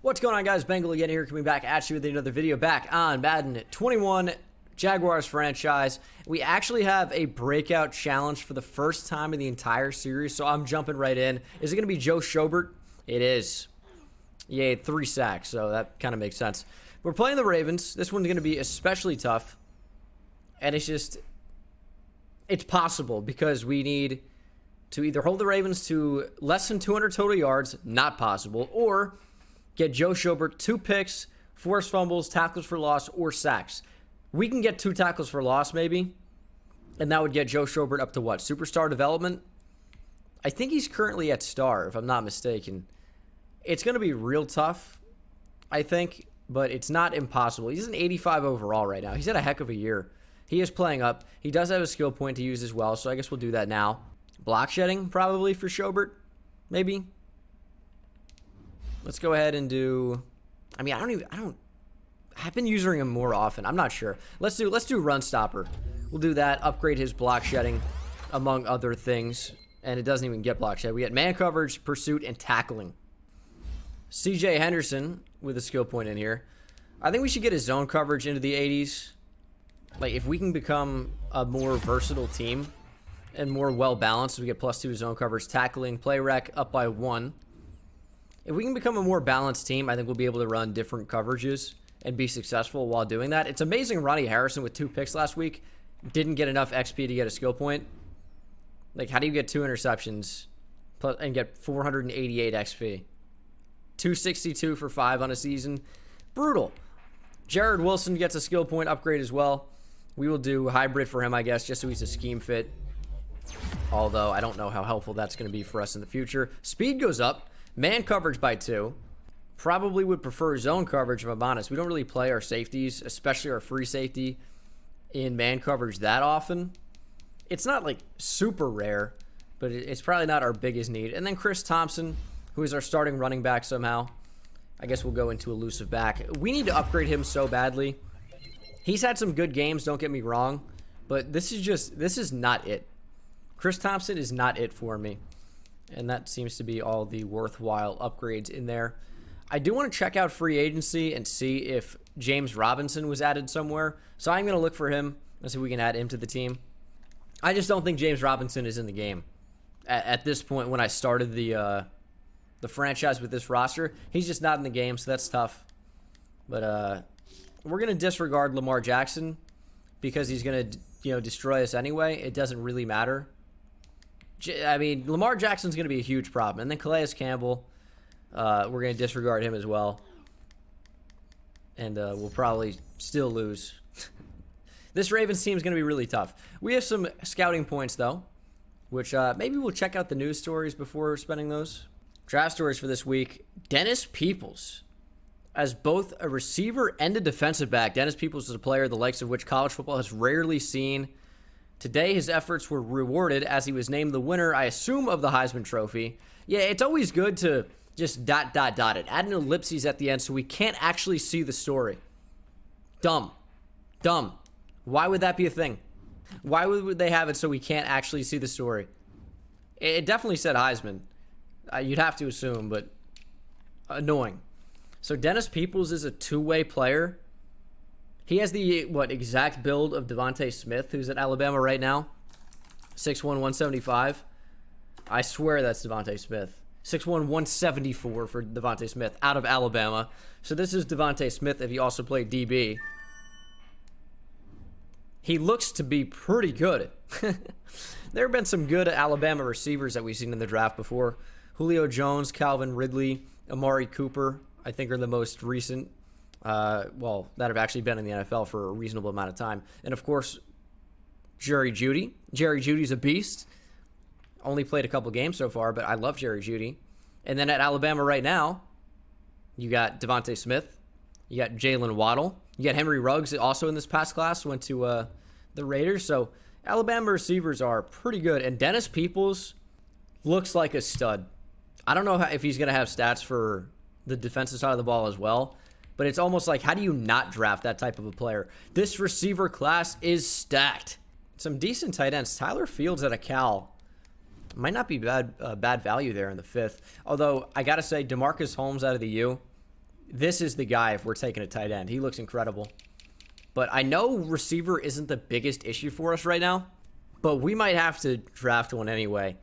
What's going on, guys? Bengal again here, coming back at you with another video back on Madden 21 Jaguars franchise. We actually have a breakout challenge for the first time in the entire series, so I'm jumping right in. Is it going to be Joe Schobert? It is. Yay, 3 sacks, so that kind of makes sense. We're playing the Ravens. This one's going to be especially tough, and it's possible because we need to either hold the Ravens to less than 200 total yards, not possible, or get Joe Schobert 2 picks, forced fumbles, tackles for loss, or sacks. We can get 2 tackles for loss, maybe, and that would get Joe Schobert up to what? Superstar development? I think he's currently at star, if I'm not mistaken. It's going to be real tough, I think, but it's not impossible. He's an 85 overall right now. He's had a heck of a year. He is playing up. He does have a skill point to use as well, so I guess we'll do that now. Block shedding, probably, for Schobert, maybe. Let's go ahead and do, I've been using him more often. I'm not sure. Let's do run stopper. We'll do that, upgrade his block shedding, among other things. And it doesn't even get block shed. We get man coverage, pursuit, and tackling. CJ Henderson with a skill point in here. I think we should get his zone coverage into the 80s. Like, if we can become a more versatile team and more well-balanced, we get +2 zone coverage, tackling, play rec up by 1. If we can become a more balanced team, I think we'll be able to run different coverages and be successful while doing that. It's amazing Ronnie Harrison with 2 picks last week didn't get enough XP to get a skill point. Like, how do you get 2 interceptions and get 488 XP? 262 for 5 on a season. Brutal. Jared Wilson gets a skill point upgrade as well. We will do hybrid for him, I guess, just so he's a scheme fit. Although, I don't know how helpful that's going to be for us in the future. Speed goes up. Man coverage by 2. Probably would prefer zone coverage, if I'm honest. We don't really play our safeties, especially our free safety, in man coverage that often. It's not, like, super rare, but it's probably not our biggest need. And then Chris Thompson, who is our starting running back somehow. I guess we'll go into elusive back. We need to upgrade him so badly. He's had some good games, don't get me wrong, but this is not it. Chris Thompson is not it for me. And that seems to be all the worthwhile upgrades in there. I do want to check out free agency and see if James Robinson was added somewhere. So I'm going to look for him and see if we can add him to the team. I just don't think James Robinson is in the game at this point. When I started the franchise with this roster, he's just not in the game, so that's tough. But we're going to disregard Lamar Jackson because he's going to destroy us anyway. It doesn't really matter. I mean, Lamar Jackson's going to be a huge problem. And then Calais Campbell, we're going to disregard him as well. And we'll probably still lose. This Ravens team is going to be really tough. We have some scouting points, though, which maybe we'll check out the news stories before spending those. Draft stories for this week. Dennis Peoples. As both a receiver and a defensive back, Dennis Peoples is a player the likes of which college football has rarely seen. Today, his efforts were rewarded as he was named the winner, I assume, of the Heisman Trophy. Yeah, it's always good to just ... it. Add an ellipses at the end so we can't actually see the story. Dumb. Why would that be a thing? Why would they have it so we can't actually see the story? It definitely said Heisman. You'd have to assume, but annoying. So Dennis Peoples is a 2-way player. He has the, exact build of Devontae Smith, who's at Alabama right now. 6'1", 175. I swear that's Devontae Smith. 6'1", 174 for Devontae Smith out of Alabama. So this is Devontae Smith if he also played DB. He looks to be pretty good. There have been some good Alabama receivers that we've seen in the draft before. Julio Jones, Calvin Ridley, Amari Cooper, I think are the most recent. That have actually been in the NFL for a reasonable amount of time. And, of course, Jerry Jeudy. Jerry Judy's a beast. Only played a couple games so far, but I love Jerry Jeudy. And then at Alabama right now, you got Devontae Smith. You got Jalen Waddle. You got Henry Ruggs, also in this past class, went to the Raiders. So Alabama receivers are pretty good. And Dennis Peoples looks like a stud. I don't know if he's going to have stats for the defensive side of the ball as well. But it's almost like, how do you not draft that type of a player? This receiver class is stacked. Some decent tight ends. Tyler Fields at a Cal. Might not be bad value there in the 5th. Although, I got to say, DeMarcus Holmes out of the U This is the guy if we're taking a tight end. He looks incredible. But I know receiver isn't the biggest issue for us right now, but we might have to draft one anyway.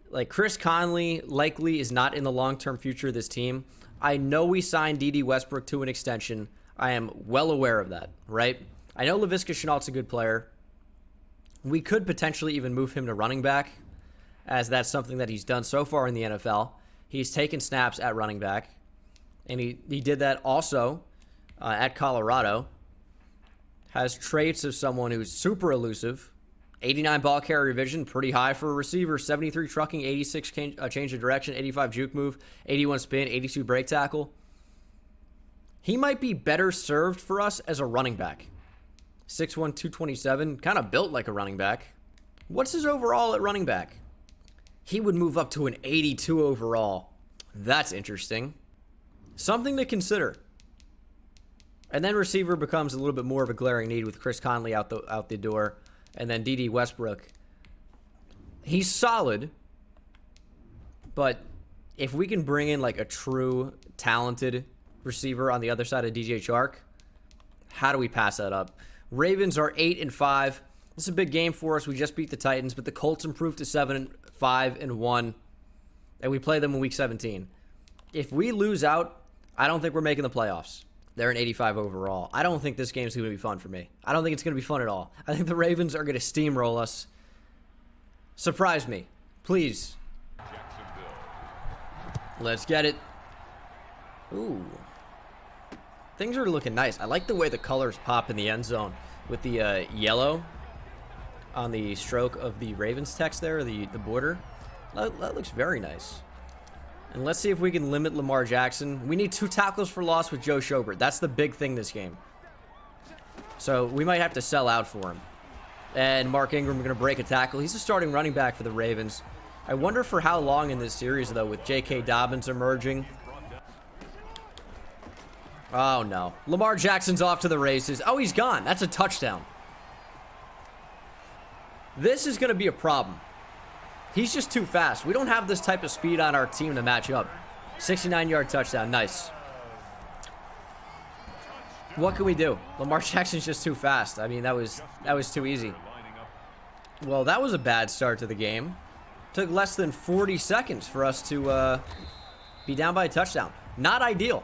Like, Chris Conley likely is not in the long-term future of this team. I know we signed D.D. Westbrook to an extension. I am well aware of that, right? I know Laviska Shenault's a good player. We could potentially even move him to running back, as that's something that he's done so far in the NFL. He's taken snaps at running back, and he did that also at Colorado. Has traits of someone who's super elusive. 89 ball carrier vision, pretty high for a receiver. 73 trucking, 86 change of direction, 85 juke move, 81 spin, 82 break tackle. He might be better served for us as a running back. 6'1", 227, kind of built like a running back. What's his overall at running back? He would move up to an 82 overall. That's interesting. Something to consider. And then receiver becomes a little bit more of a glaring need with Chris Conley out the door. And then D.D. Westbrook. He's solid. But if we can bring in like a true talented receiver on the other side of DJ Chark, how do we pass that up? Ravens are 8-5. This is a big game for us. We just beat the Titans, but the Colts improved to 7-5-1. And we play them in week 17. If we lose out, I don't think we're making the playoffs. They're an 85 overall. I don't think this game's going to be fun for me. I don't think it's going to be fun at all. I think the Ravens are going to steamroll us. Surprise me. Please. Let's get it. Ooh. Things are looking nice. I like the way the colors pop in the end zone with the yellow on the stroke of the Ravens text there, the border. That looks very nice. And let's see if we can limit Lamar Jackson. We need 2 tackles for loss with Joe Schobert. That's the big thing this game. So we might have to sell out for him. And Mark Ingram going to break a tackle. He's a starting running back for the Ravens. I wonder for how long in this series, though, with J.K. Dobbins emerging. Oh, no. Lamar Jackson's off to the races. Oh, he's gone. That's a touchdown. This is going to be a problem. He's just too fast. We don't have this type of speed on our team to match up. 69-yard touchdown. Nice. What can we do? Lamar Jackson's just too fast. I mean, that was too easy. Well, that was a bad start to the game. Took less than 40 seconds for us to be down by a touchdown. Not ideal.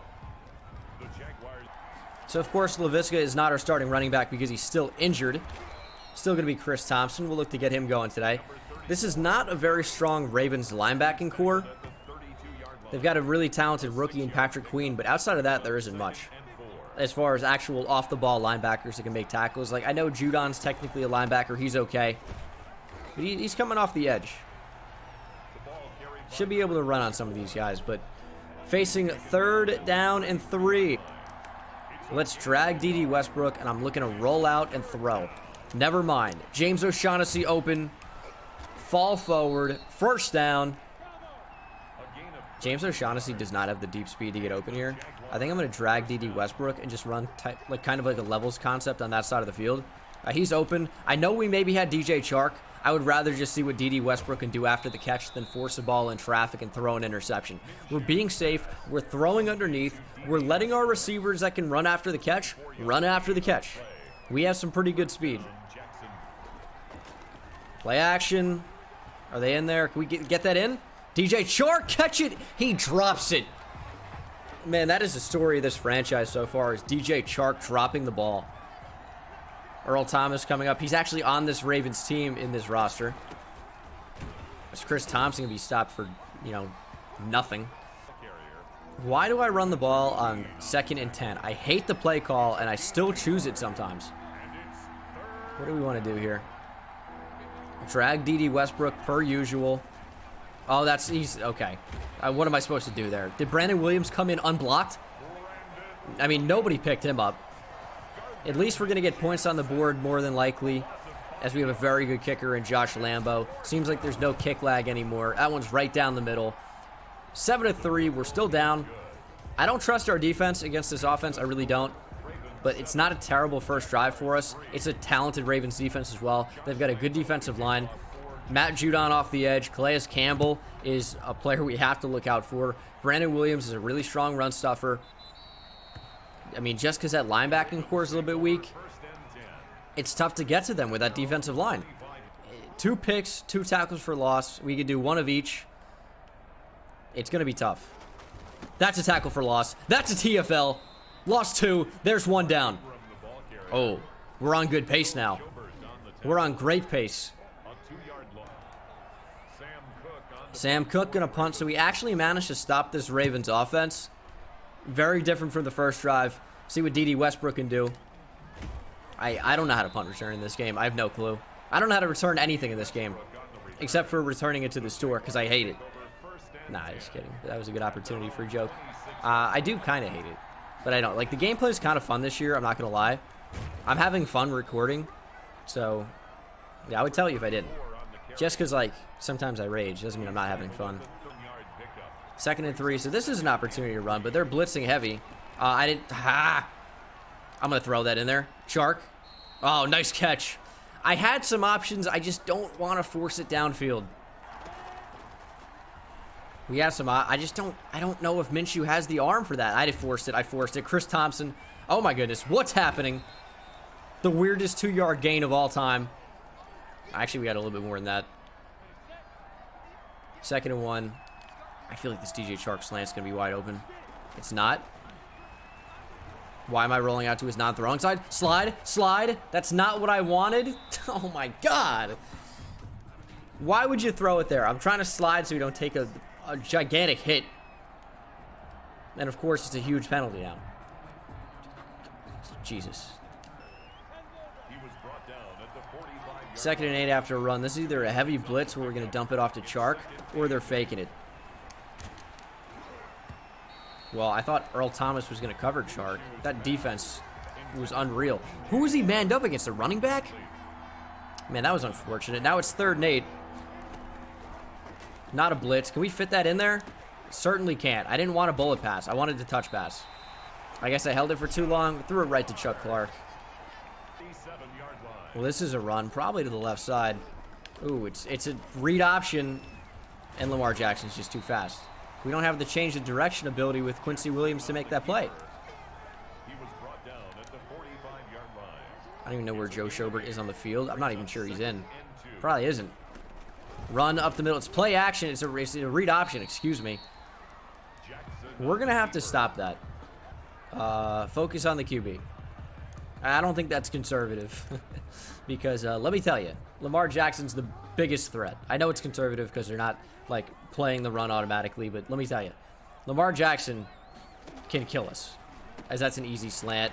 So, of course, Laviska is not our starting running back because he's still injured. Still going to be Chris Thompson. We'll look to get him going today. This is not a very strong Ravens linebacking core. They've got a really talented rookie in Patrick Queen, but outside of that, there isn't much. As far as actual off-the-ball linebackers that can make tackles. Like, I know Judon's technically a linebacker. He's okay. But he's coming off the edge. Should be able to run on some of these guys, but facing 3rd down and 3. Let's drag D.D. Westbrook, and I'm looking to roll out and throw. Never mind. James O'Shaughnessy open. Fall forward. 1st down. James O'Shaughnessy does not have the deep speed to get open here. I think I'm going to drag D.D. Westbrook and just run kind of like a levels concept on that side of the field. He's open. I know we maybe had DJ Chark. I would rather just see what D.D. Westbrook can do after the catch than force a ball in traffic and throw an interception. We're being safe. We're throwing underneath. We're letting our receivers that can run after the catch run after the catch. We have some pretty good speed. Play action. Are they in there? Can we get that in? DJ Chark, catch it. He drops it. Man, that is the story of this franchise so far, is DJ Chark dropping the ball. Earl Thomas coming up. He's actually on this Ravens team in this roster. Is Chris Thompson going to be stopped for, nothing? Why do I run the ball on 2nd and 10? I hate the play call, and I still choose it sometimes. What do we want to do here? Drag D.D. Westbrook per usual. Oh, he's okay. What am I supposed to do there? Did Brandon Williams come in unblocked? I mean, nobody picked him up. At least we're going to get points on the board more than likely, as we have a very good kicker in Josh Lambo. Seems like there's no kick lag anymore. That one's right down the middle. 7-3. We're still down. I don't trust our defense against this offense. I really don't. But it's not a terrible first drive for us. It's a talented Ravens defense as well. They've got a good defensive line. Matt Judon off the edge. Calais Campbell is a player we have to look out for. Brandon Williams is a really strong run stuffer. I mean, just because that linebacking core is a little bit weak, it's tough to get to them with that defensive line. 2 picks, 2 tackles for loss. We could do 1 of each. It's going to be tough. That's a tackle for loss. That's a TFL. Lost 2. There's 1 down. Oh, we're on good pace now. We're on great pace. Sam Cook going to punt. So we actually managed to stop this Ravens offense. Very different from the first drive. See what D.D. Westbrook can do. I don't know how to punt return in this game. I have no clue. I don't know how to return anything in this game. Except for returning it to the store because I hate it. Nah, just kidding. That was a good opportunity for a joke. I do kind of hate it. But I don't. Like, the gameplay is kind of fun this year. I'm not going to lie. I'm having fun recording. So, yeah, I would tell you if I didn't. Just because, like, sometimes I rage. Doesn't mean I'm not having fun. 2nd and 3. So this is an opportunity to run. But they're blitzing heavy. I didn't. I'm going to throw that in there. Shark. Oh, nice catch. I had some options. I just don't want to force it downfield. We have some. I don't know if Minshew has the arm for that. I forced it. Chris Thompson. Oh my goodness. What's happening? The weirdest 2-yard gain of all time. Actually, we got a little bit more than that. 2nd and 1. I feel like this DJ Chark slant's going to be wide open. It's not. Why am I rolling out to his non-throwing side? Slide. That's not what I wanted. Oh my God. Why would you throw it there? I'm trying to slide so we don't take a gigantic hit. And of course, it's a huge penalty now. Jesus. 2nd and 8 after a run. This is either a heavy blitz where we're going to dump it off to Chark, or they're faking it. Well, I thought Earl Thomas was going to cover Chark. That defense was unreal. Who was he manned up against? A running back? Man, that was unfortunate. Now it's 3rd and 8. Not a blitz. Can we fit that in there? Certainly can't. I didn't want a bullet pass. I wanted to touch pass. I guess I held it for too long. Threw it right to Chuck Clark. Well, this is a run. Probably to the left side. Ooh, it's a read option. And Lamar Jackson's just too fast. We don't have the change of direction ability with Quincy Williams to make that play. I don't even know where Joe Schobert is on the field. I'm not even sure he's in. Probably isn't. Run up the middle. It's play action. It's a read option. Excuse me. We're going to have to stop that. Focus on the QB. I don't think that's conservative. Because let me tell you, Lamar Jackson's the biggest threat. I know it's conservative because they're not like playing the run automatically, but let me tell you, Lamar Jackson can kill us. As that's an easy slant.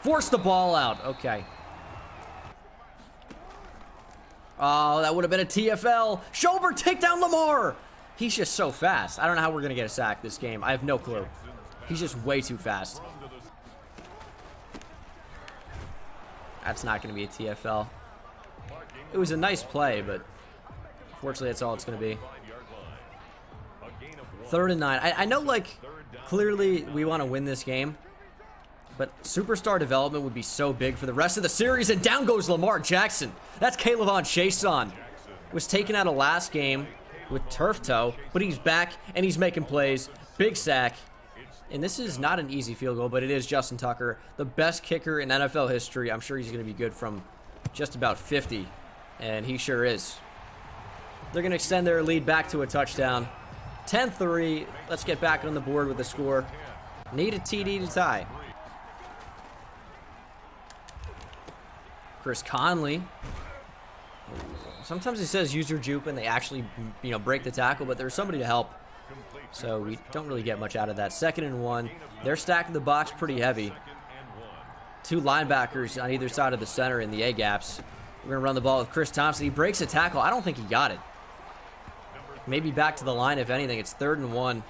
Force the ball out. Okay. Oh, that would have been a TFL. Schobert, take down Lamar. He's just so fast. I don't know how we're going to get a sack this game. I have no clue. He's just way too fast. That's not going to be a TFL. It was a nice play, but unfortunately that's all it's going to be. 3rd and 9. I know, like, clearly we want to win this game, but superstar development would be so big for the rest of the series, and down goes Lamar Jackson. That's Kaylavon Chason. Was taken out of last game with turf toe, but he's back, and he's making plays. Big sack. And this is not an easy field goal, but it is Justin Tucker, the best kicker in NFL history. I'm sure he's going to be good from just about 50, and he sure is. They're going to extend their lead back to a touchdown. 10-3. Let's get back on the board with the score. Need a TD to tie. Chris Conley. Sometimes it says user juke and they actually, break the tackle, but there's somebody to help. So we don't really get much out of that. 2nd and 1. They're stacking the box pretty heavy. 2 linebackers on either side of the center in the A-gaps. We're going to run the ball with Chris Thompson. He breaks a tackle. I don't think he got it. Maybe back to the line, if anything. It's 3rd and 1.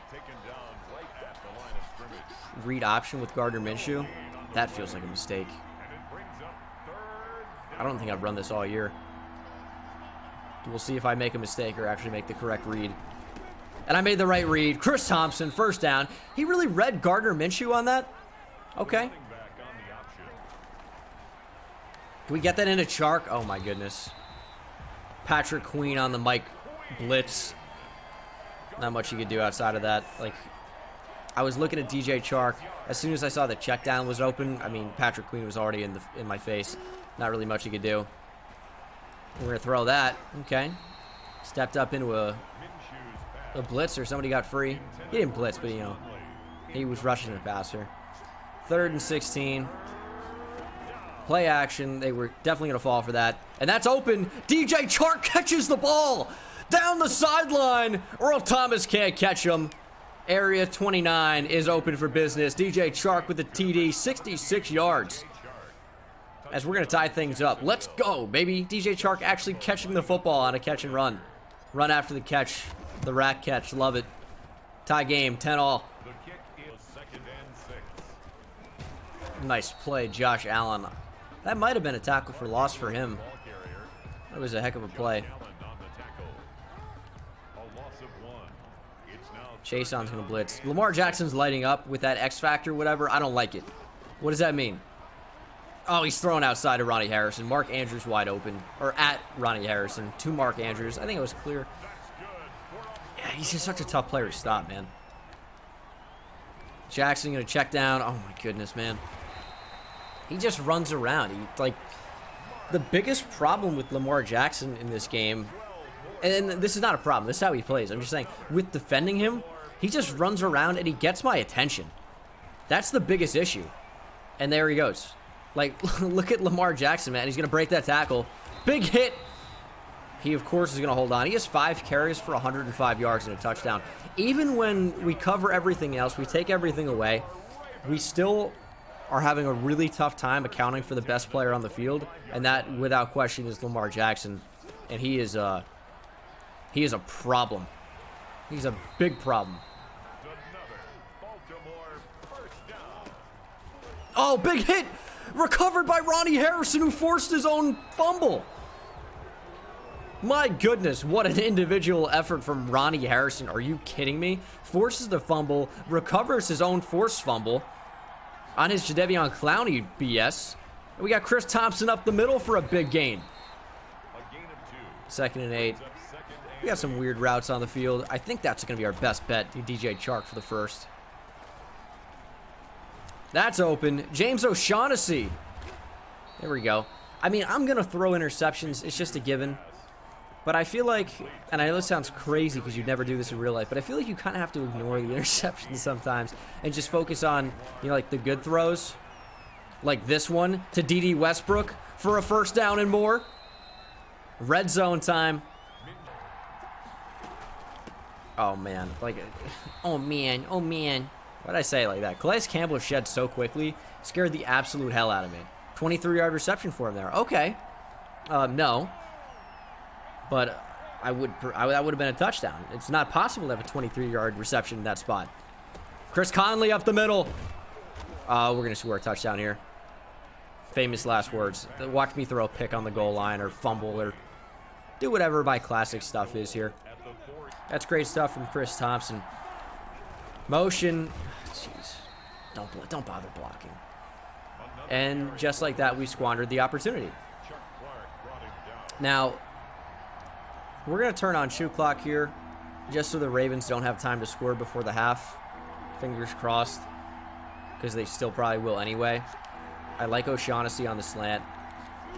Read option with Gardner Minshew. That feels like a mistake. I don't think I've run this all year. We'll see if I make a mistake or actually make the correct read. And I made the right read. Chris Thompson, 1st down. He really read Gardner Minshew on that? Okay. Can we get that into Chark? Oh, my goodness. Patrick Queen on the Mike blitz. Not much you could do outside of that. Like, I was looking at DJ Chark. As soon as I saw the check down was open, I mean, Patrick Queen was already in my face. Not really much he could do. We're going to throw that. Okay. Stepped up into a blitz, or somebody got free. He didn't blitz, but, you know, he was rushing the passer. 3rd and 16. Play action. They were definitely going to fall for that. And that's open. DJ Chark catches the ball down the sideline. Earl Thomas can't catch him. Area 29 is open for business. DJ Chark with the TD, 66 yards. As we're going to tie things up. Let's go, baby. DJ Chark actually catching the football on a catch and run. Run after the catch. The rack catch. Love it. Tie game, 10-all. Nice play, Josh Allen. That might have been a tackle for loss for him. That was a heck of a play. Chaseon's going to blitz. Lamar Jackson's lighting up with that X factor, whatever. I don't like it. What does that mean? Oh, he's throwing outside of Ronnie Harrison. Mark Andrews wide open. Or at Ronnie Harrison. To Mark Andrews. I think it was clear. Yeah, he's just such a tough player to stop, man. Jackson going to check down. Oh, my goodness, man. He just runs around. The biggest problem with Lamar Jackson in this game, and this is not a problem. This is how he plays. I'm just saying, with defending him, he just runs around and he gets my attention. That's the biggest issue. And there he goes. Like, look at Lamar Jackson, man. He's going to break that tackle. Big hit. He, of course, is going to hold on. He has 5 carries for 105 yards and a touchdown. Even when we cover everything else, we take everything away, we still are having a really tough time accounting for the best player on the field, and that, without question, is Lamar Jackson. And he is a problem. He's a big problem. Oh, big hit! Recovered by Ronnie Harrison, who forced his own fumble. My goodness, what an individual effort from Ronnie Harrison. Are you kidding me? Forces the fumble, recovers his own forced fumble on his Jadeveon Clowney BS. And we got Chris Thompson up the middle for a big gain. 2nd and 8. We got some weird routes on the field. I think that's going to be our best bet, DJ Chark for the first. That's open. James O'Shaughnessy. There we go. I mean, I'm going to throw interceptions. It's just a given. But I feel like, and I know this sounds crazy because you'd never do this in real life, but I feel like you kind of have to ignore the interceptions sometimes and just focus on, you know, like the good throws. Like this one to D.D. Westbrook for a first down and more. Red zone time. Oh, man. Like, oh, man. Oh, man. Why'd I say it like that? Calais Campbell shed so quickly, scared the absolute hell out of me. 23-yard reception for him there. Okay. No. But that would have been a touchdown. It's not possible to have a 23-yard reception in that spot. Chris Conley up the middle. We're going to score a touchdown here. Famous last words. Watch me throw a pick on the goal line or fumble or do whatever my classic stuff is here. That's great stuff from Chris Thompson. Motion. Jeez. Don't bother blocking. And just like that, we squandered the opportunity. Now, we're going to turn on shoot clock here just so the Ravens don't have time to score before the half. Fingers crossed, because they still probably will anyway. I like O'Shaughnessy on the slant.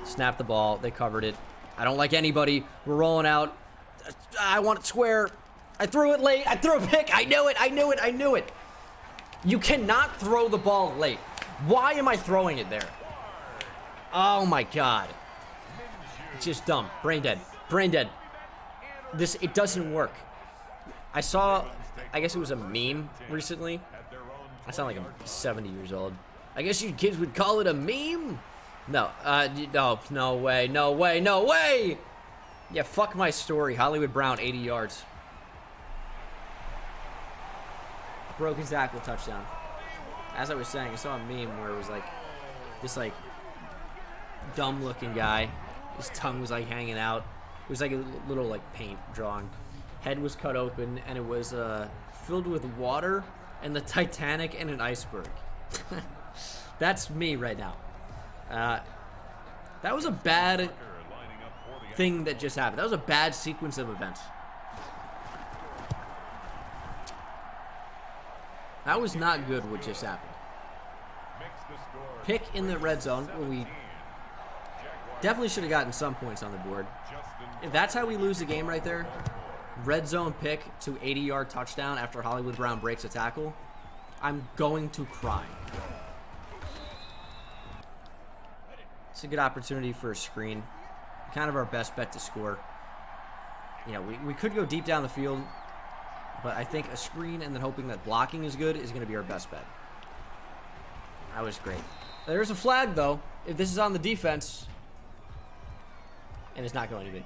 Snap the ball. They covered it. I don't like anybody. We're rolling out. I want it square. I threw it late. I threw a pick. I knew it. I knew it. I knew it. You cannot throw the ball late. Why am I throwing it there? Oh, my God. It's just dumb. Brain dead. Brain dead. It doesn't work. I saw, I guess it was a meme recently. I sound like I'm 70 years old. I guess you kids would call it a meme? No, no way, no way, no way! Yeah, fuck my story. Hollywood Brown, 80 yards. Broken tackle touchdown. As I was saying, I saw a meme where it was like, this like, dumb looking guy. His tongue was like hanging out. It was like a little like paint drawing. Head was cut open and it was filled with water and the Titanic and an iceberg. That's me right now. That was a bad thing that just happened. That was a bad sequence of events. That was not good what just happened. Pick in the red zone when we definitely should have gotten some points on the board. If that's how we lose the game right there, red zone pick to 80-yard touchdown after Hollywood Brown breaks a tackle, I'm going to cry. It's a good opportunity for a screen. Kind of our best bet to score. You know, we could go deep down the field, but I think a screen and then hoping that blocking is good is going to be our best bet. That was great. There's a flag, though. If this is on the defense, and it's not going to be.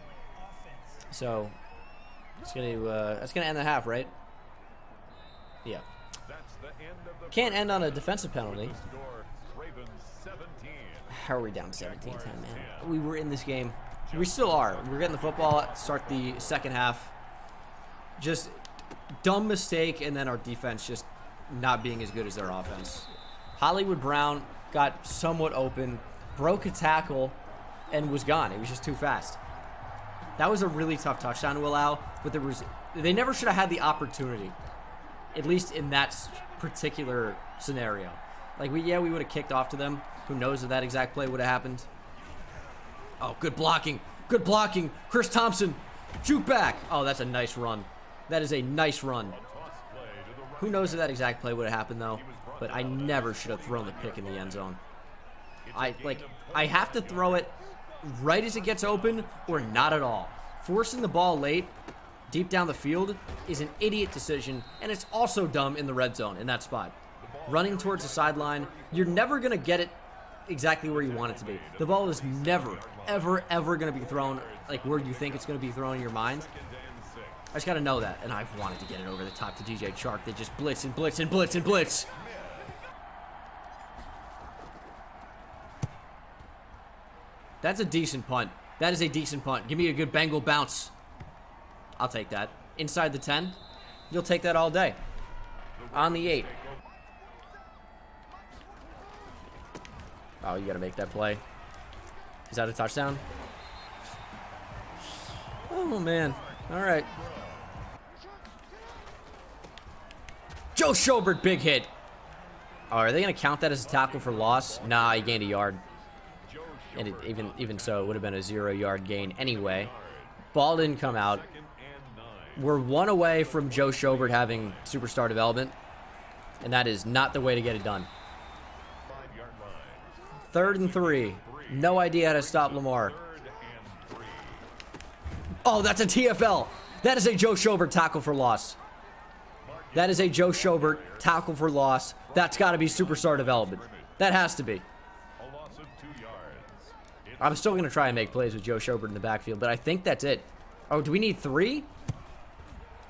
So, it's going to that's going to end the half, right? Yeah. Can't end on a defensive penalty. How are we down 17-10, man? We were in this game. We still are. We're getting the football, start the second half. Just dumb mistake, and then our defense just not being as good as their offense. Hollywood Brown got somewhat open, broke a tackle, and was gone. It was just too fast. That was a really tough touchdown to allow, but they never should have had the opportunity, at least in that particular scenario. Like, we would have kicked off to them. Who knows if that exact play would have happened. Oh, good blocking. Good blocking. Chris Thompson, juke back. Oh, that's a nice run. That is a nice run. Who knows if that exact play would have happened, though. But I never should have thrown the pick in the end zone. I have to throw it right as it gets open or not at all. Forcing the ball late, deep down the field, is an idiot decision, and it's also dumb in the red zone in that spot. Running towards the sideline, you're never going to get it exactly where you want it to be. The ball is never, ever, ever going to be thrown like where you think it's going to be thrown in your mind. I just got to know that, and I wanted to get it over the top to DJ Chark. They just blitz and blitz and blitz and blitz. That's a decent punt. That is a decent punt. Give me a good Bengal bounce. I'll take that. Inside the 10, you'll take that all day. On the 8. Oh, you got to make that play. Is that a touchdown? Oh, man. All right. Joe Schobert, big hit. Oh, are they going to count that as a tackle for loss? Nah, he gained a yard. And it, even so, it would have been a 0-yard gain anyway. Ball didn't come out. We're one away from Joe Schobert having superstar development. And that is not the way to get it done. 3rd and 3. No idea how to stop Lamar. Oh, that's a TFL. That is a Joe Schobert tackle for loss. That is a Joe Schobert tackle for loss. That's got to be superstar development. That has to be. I'm still going to try and make plays with Joe Schobert in the backfield, but I think that's it. Oh, do we need 3?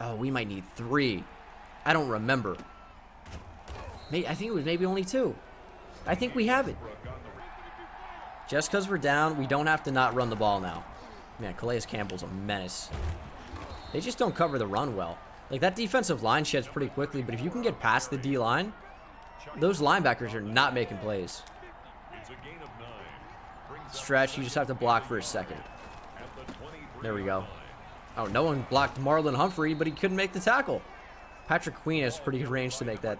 Oh, we might need 3. I don't remember. I think it was maybe only 2. I think we have it. Just because we're down, we don't have to not run the ball now. Man, Calais Campbell's a menace. They just don't cover the run well. Like, that defensive line sheds pretty quickly, but if you can get past the D-line, those linebackers are not making plays. Stretch, you just have to block for a second. There we go. Oh, no one blocked Marlon Humphrey, but he couldn't make the tackle. Patrick Queen has pretty good range to make that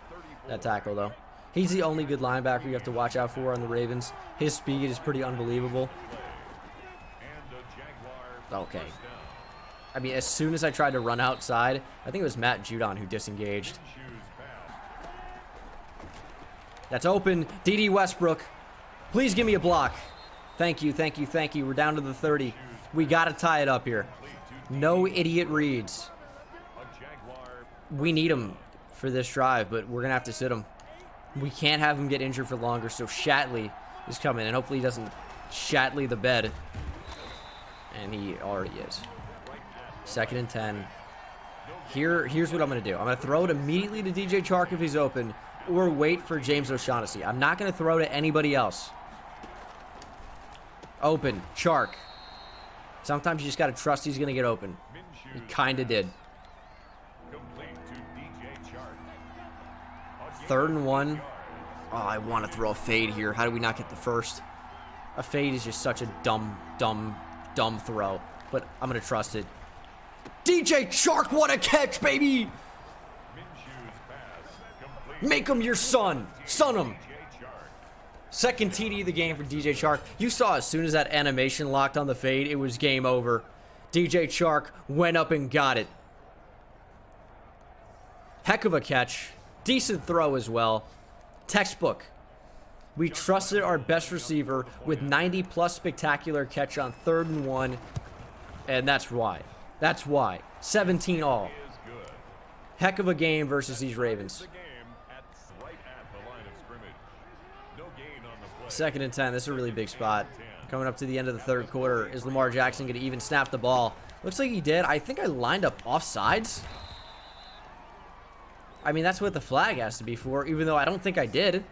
tackle, though. He's the only good linebacker you have to watch out for on the Ravens. His speed is pretty unbelievable. Okay. I mean, as soon as I tried to run outside, I think it was Matt Judon who disengaged. That's open. D.D. Westbrook. Please give me a block. Thank you, thank you, thank you. We're down to the 30. We got to tie it up here. No idiot reads. We need him for this drive, but we're going to have to sit him. We can't have him get injured for longer, so Shatley is coming, and hopefully he doesn't Shatley the bed. And he already is. 2nd and 10. Here's what I'm going to do. I'm going to throw it immediately to DJ Chark if he's open, or wait for James O'Shaughnessy. I'm not going to throw to anybody else. Open. Chark. Sometimes you just got to trust he's going to get open. He kind of did. 3rd and 1. Oh, I want to throw a fade here. How do we not get the first? A fade is just such a dumb throw. But I'm going to trust it. DJ Chark, what a catch, baby! Make him your son. Son him. Second TD of the game for DJ Chark. You saw as soon as that animation locked on the fade, it was game over. DJ Chark went up and got it. Heck of a catch. Decent throw as well. Textbook. We trusted our best receiver with 90-plus spectacular catch on 3rd and 1. And that's why. That's why. 17 all. Heck of a game versus these Ravens. 2nd and 10. This is a really big spot. Coming up to the end of the 3rd quarter. Is Lamar Jackson going to even snap the ball? Looks like he did. I think I lined up offsides. I mean, that's what the flag has to be for, even though I don't think I did.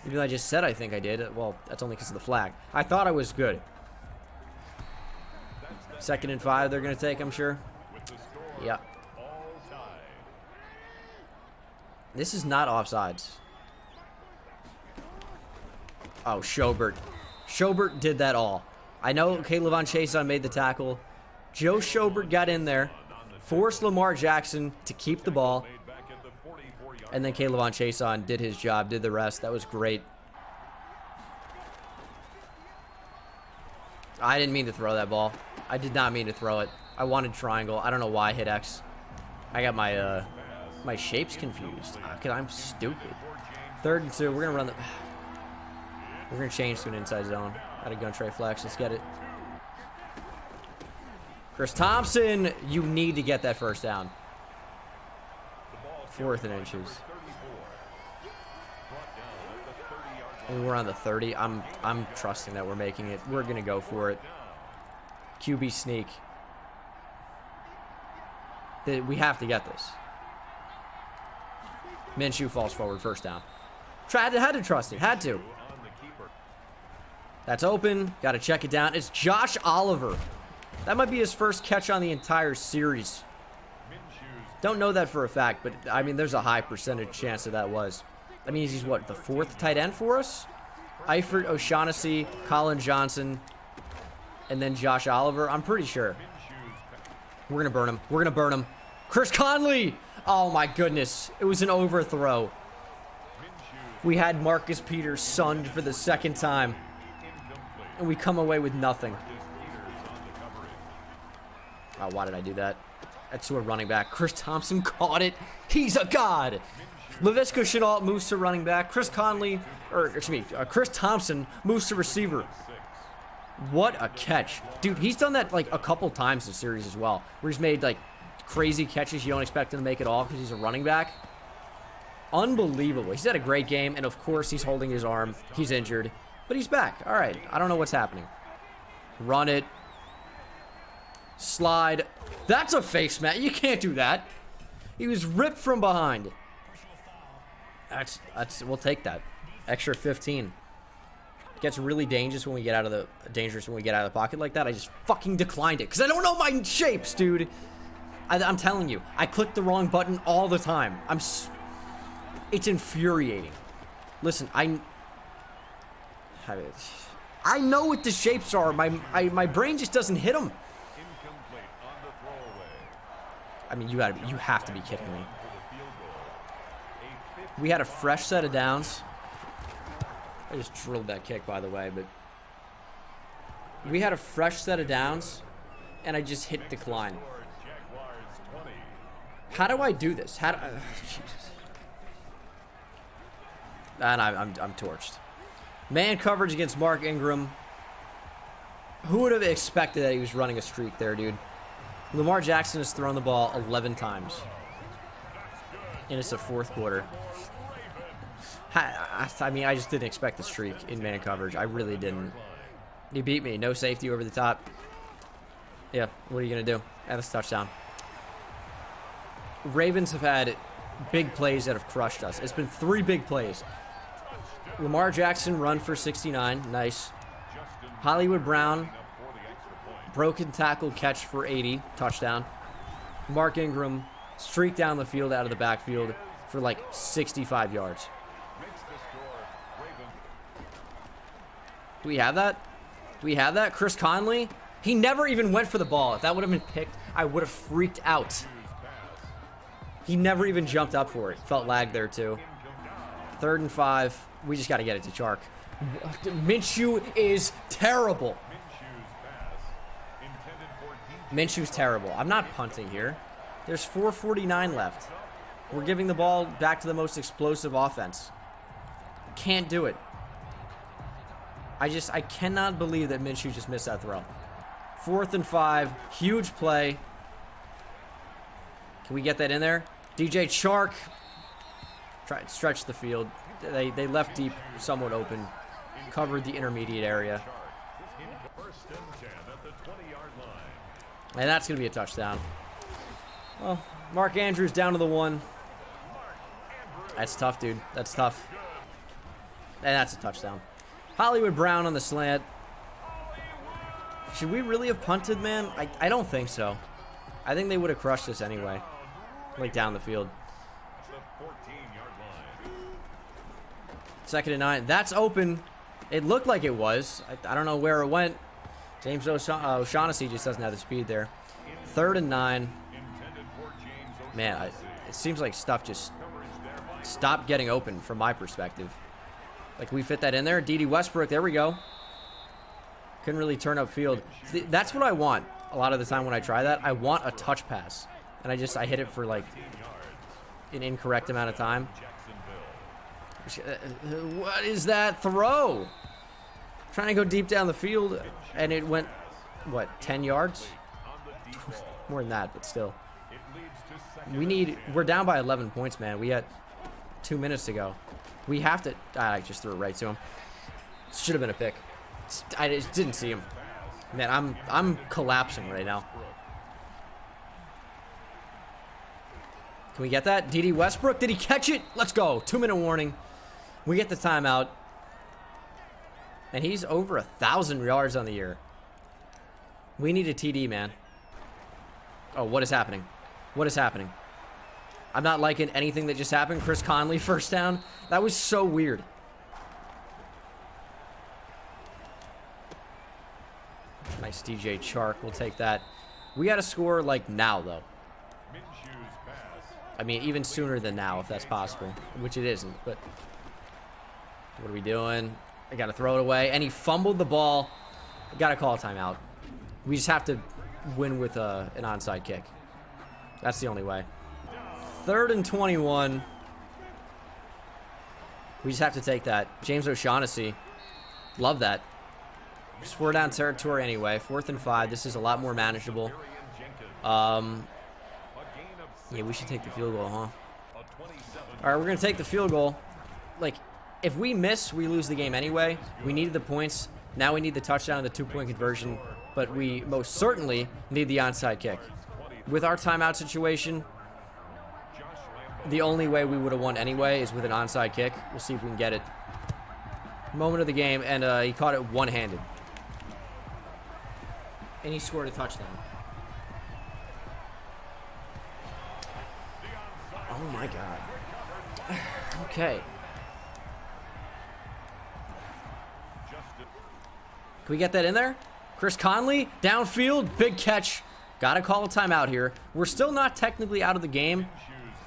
Even though I just said I think I did. Well, that's only because of the flag. I thought I was good. 2nd and 5 they're going to take, I'm sure. Yeah. This is not offsides. Oh, Schobert. Schobert did that all. I know Kayvon Chason made the tackle. Joe Schobert got in there, forced Lamar Jackson to keep the ball, and then Kayvon Chason did his job, did the rest. That was great. I didn't mean to throw that ball. I did not mean to throw it. I wanted triangle. I don't know why I hit X. I got my my shapes confused because I'm stupid. 3rd and 2. We're gonna run the. We're gonna change to an inside zone. Out of gun tray flex. Let's get it. Chris Thompson, you need to get that first down. 4th and inches. And we're on the 30. I'm trusting that we're making it. We're gonna go for it. QB sneak. We have to get this. Minshew falls forward, first down. Had to trust it. Had to. That's open. Got to check it down. It's Josh Oliver. That might be his first catch on the entire series. Don't know that for a fact, but I mean, there's a high percentage chance that was. That means he's what, the 4th tight end for us? Eifert, O'Shaughnessy, Colin Johnson, and then Josh Oliver. I'm pretty sure. We're going to burn him. We're going to burn him. Chris Conley. Oh, my goodness. It was an overthrow. We had Marcus Peters sunned for the 2nd time. And we come away with nothing. Oh, why did I do that? That's to a running back. Chris Thompson caught it. He's a god. Laviska Shenault moves to running back. Chris Thompson moves to receiver. What a catch. Dude, he's done that like a couple times this series as well. Where he's made like crazy catches you don't expect him to make it all because he's a running back. Unbelievable. He's had a great game, and of course he's holding his arm. He's injured, but he's back. All right, I don't know what's happening. Run it. Slide. That's a face mat. You can't do that. He was ripped from behind. We'll take that. Extra 15. Gets really dangerous when we get out of the pocket like that. I just fucking declined it because I don't know my shapes, dude. I'm telling you, I click the wrong button all the time. It's infuriating. Listen, I know what the shapes are. My brain just doesn't hit them. I mean, you have to be kidding me. We had a fresh set of downs. I just drilled that kick, by the way, but we had a fresh set of downs, and I just hit decline. How do I do this? Jesus. And I'm torched. Man coverage against Mark Ingram. Who would have expected that he was running a streak there, dude? Lamar Jackson has thrown the ball 11 times. And it's the 4th quarter. I mean, I just didn't expect the streak in man coverage. I really didn't. He beat me. No safety over the top. Yeah, what are you going to do? That's a touchdown. Ravens have had big plays that have crushed us. It's been 3 big plays. Lamar Jackson run for 69. Nice. Hollywood Brown, broken tackle catch for 80. Touchdown. Mark Ingram, streak down the field out of the backfield for like 65 yards. Do we have that? Do we have that? Chris Conley? He never even went for the ball. If that would have been picked, I would have freaked out. He never even jumped up for it. Felt lag there too. 3rd and 5. We just got to get it to Chark. Minshew is terrible. Minshew's terrible. I'm not punting here. There's 4:49 left. We're giving the ball back to the most explosive offense. Can't do it. I cannot believe that Minshew just missed that throw. 4th and 5. Huge play. Can we get that in there? DJ Chark. Try to stretch the field. They left deep, somewhat open. Covered the intermediate area. And that's going to be a touchdown. Well, Mark Andrews down to the 1. That's tough, dude. That's tough. And that's a touchdown. Hollywood Brown on the slant. Should we really have punted, man? I don't think so. I think they would have crushed this anyway. Like down the field. 2nd and 9. That's open. It looked like it was. I don't know where it went. James O'Shaughnessy just doesn't have the speed there. 3rd and 9. Man, it seems like stuff just stopped getting open from my perspective. Like, we fit that in there. D.D. Westbrook, there we go. Couldn't really turn up field. That's what I want a lot of the time when I try that. I want a touch pass. And I hit it for, like, an incorrect amount of time. What is that throw? Trying to go deep down the field, and it went, what, 10 yards? More than that, but still. We're down by 11 points, man. We had 2 minutes to go. We have to, I just threw it right to him. Should have been a pick. I just didn't see him. Man, I'm collapsing right now. Can we get that? D.D. Westbrook, did he catch it? Let's go. 2-minute warning. We get the timeout. And he's over 1,000 yards on the year. We need a TD, man. Oh, what is happening? What is happening? I'm not liking anything that just happened. Chris Conley, first down. That was so weird. Nice DJ Chark. We'll take that. We got to score, like, now, though. I mean, even sooner than now, if that's possible. Which it isn't, but... What are we doing? I got to throw it away. And he fumbled the ball. Got to call a timeout. We just have to win with an onside kick. That's the only way. 3rd and 21. We just have to take that. James O'Shaughnessy. Love that. Just 4 down territory anyway. 4th and 5. This is a lot more manageable. Yeah, we should take the field goal, huh? All right, we're going to take the field goal. Like, if we miss, we lose the game anyway. We needed the points. Now we need the touchdown and the 2-point conversion. But we most certainly need the onside kick. With our timeout situation, the only way we would have won anyway is with an onside kick. We'll see if we can get it. Moment of the game, and he caught it one-handed. And he scored a touchdown. Oh, my God. Okay. Can we get that in there? Chris Conley, downfield, big catch. Got to call a timeout here. We're still not technically out of the game.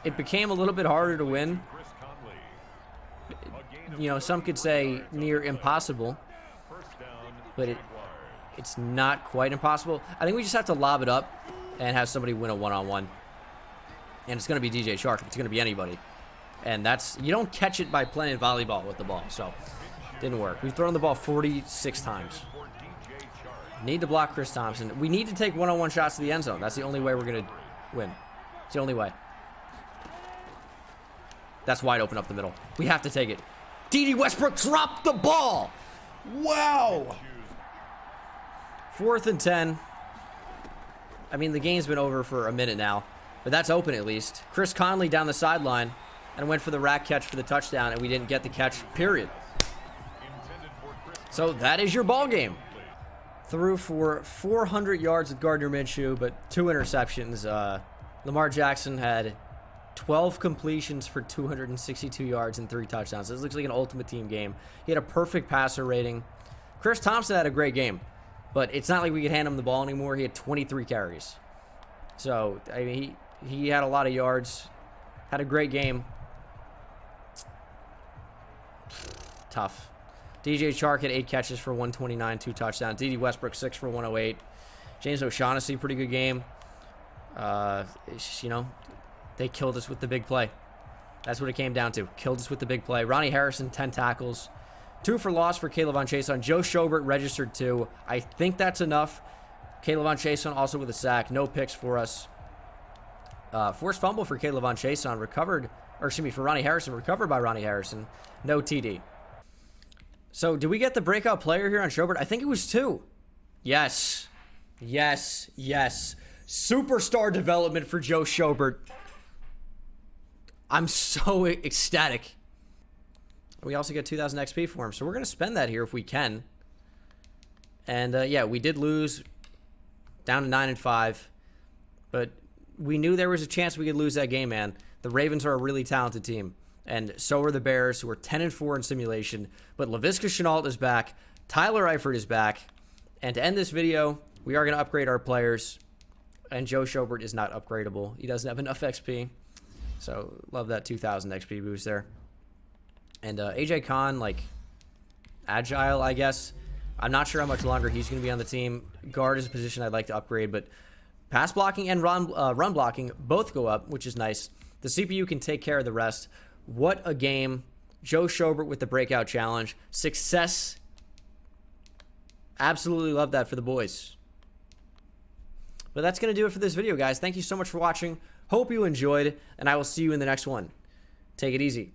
It became a little bit harder to win. You know, some could say near impossible. But it's not quite impossible. I think we just have to lob it up and have somebody win a one-on-one. And it's going to be DJ Chark. It's going to be anybody. And that's, you don't catch it by playing volleyball with the ball. So, didn't work. We've thrown the ball 46 times. Need to block Chris Thompson. We need to take one-on-one shots to the end zone. That's the only way we're going to win. It's the only way. That's wide open up the middle. We have to take it. D.D. Westbrook dropped the ball. Wow. 4th and 10. I mean, the game's been over for a minute now. But that's open at least. Chris Conley down the sideline and went for the rack catch for the touchdown, and we didn't get the catch, period. So that is your ball game. Threw for 400 yards with Gardner Minshew, but 2 interceptions. Lamar Jackson had 12 completions for 262 yards and 3 touchdowns. This looks like an ultimate team game. He had a perfect passer rating. Chris Thompson had a great game, but it's not like we could hand him the ball anymore. He had 23 carries. So, I mean, he had a lot of yards, had a great game. tough. DJ Chark had 8 catches for 129, 2 touchdowns. D.D. Westbrook, 6 for 108. James O'Shaughnessy, pretty good game. It's just, you know, they killed us with the big play. That's what it came down to. Killed us with the big play. Ronnie Harrison, 10 tackles. 2 for loss for Caleb Von Chason. Joe Schobert registered 2. I think that's enough. Caleb Von Chason also with a sack. No picks for us. Forced fumble for Caleb Von Chason. Recovered, or excuse me, for Ronnie Harrison. Recovered by Ronnie Harrison. No TD. So, did we get the breakout player here on Schobert? I think it was 2. Yes. Yes. Yes. Superstar development for Joe Schobert. I'm so ecstatic. We also get 2,000 XP for him, so we're going to spend that here if we can. And, yeah, we did lose down to 9-5. But we knew there was a chance we could lose that game, man. The Ravens are a really talented team. And so are the Bears, who are 10-4 in simulation. But Laviska Shenault is back. Tyler Eifert is back. And to end this video, we are going to upgrade our players. And Joe Schobert is not upgradable. He doesn't have enough XP. So, love that 2,000 XP boost there. And AJ Khan, like, agile, I guess. I'm not sure how much longer he's going to be on the team. Guard is a position I'd like to upgrade. But pass blocking and run blocking both go up, which is nice. The CPU can take care of the rest. What a game. Joe Schobert with the breakout challenge. Success. Absolutely love that for the boys. But that's going to do it for this video, guys. Thank you so much for watching. Hope you enjoyed, and I will see you in the next one. Take it easy.